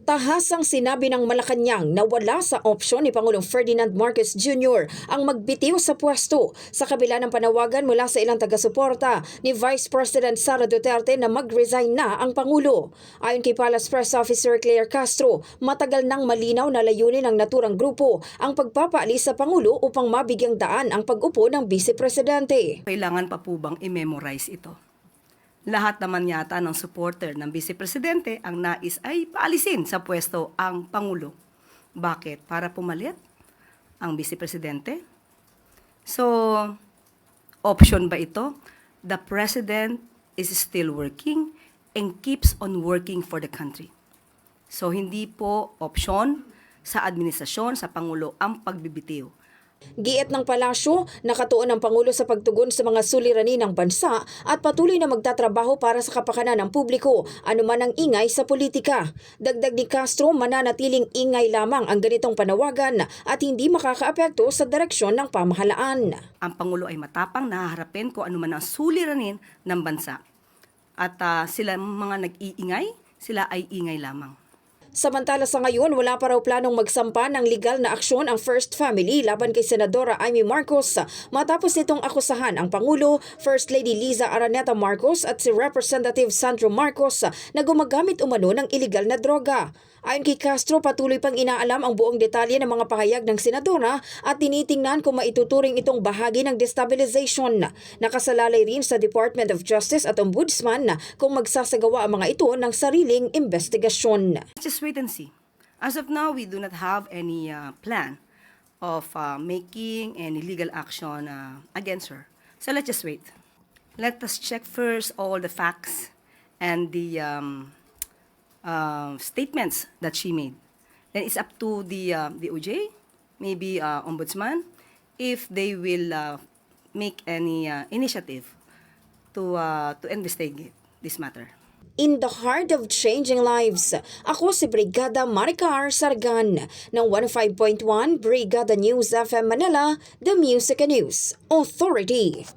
Tahasang sinabi ng Malacanang na wala sa opsyon ni Pangulong Ferdinand Marcos Jr. ang magbitiw sa pwesto sa kabila ng panawagan mula sa ilang taga-suporta ni Vice President Sara Duterte na mag-resign na ang Pangulo. Ayon kay Palace Press Officer Claire Castro, matagal nang malinaw na layunin ng naturang grupo ang pagpapaalis sa Pangulo upang mabigyang daan ang pag-upo ng Vice Presidente. Kailangan pa po bang i-memorize ito? Lahat naman yata ng supporter ng Vice Presidente ang nais ay paalisin sa pwesto ang Pangulo. Bakit? Para pumalit ang Vice Presidente? So, option ba ito? The President is still working and keeps on working for the country. So, hindi po option sa administrasyon, sa Pangulo ang pagbibitiw. Giit ng palasyo, nakatuon ang Pangulo sa pagtugon sa mga suliranin ng bansa at patuloy na magtatrabaho para sa kapakanan ng publiko, anuman ang ingay sa politika. Dagdag ni Castro, mananatiling ingay lamang ang ganitong panawagan at hindi makakaapekto sa direksyon ng pamahalaan. Ang Pangulo ay matapang na haharapin kung anuman ang suliranin ng bansa. At sila mga nag-iingay, sila ay ingay lamang. Samantala sa ngayon, wala pa raw planong magsampa ng legal na aksyon ang First Family laban kay Senadora Amy Marcos matapos nitong akusahan ang Pangulo, First Lady Liza Araneta Marcos at si Representative Sandro Marcos na gumagamit umano ng iligal na droga. Ayon kay Castro, patuloy pang inaalam ang buong detalye ng mga pahayag ng senadora at tinitingnan kung maituturing itong bahagi ng destabilization. Nakasalalay rin sa Department of Justice at Ombudsman kung magsasagawa ang mga ito ng sariling investigasyon. Just wait and see. As of now, we do not have any plan of making any legal action against her. So let's just wait. Let us check first all the facts and the statements that she made. Then it's up to the OJ, maybe Ombudsman, if they will make any initiative to investigate this matter. In the heart of changing lives, ako si Brigada Maricar Sargan ng 105.1 Brigada News FM Manila, The Music and News Authority.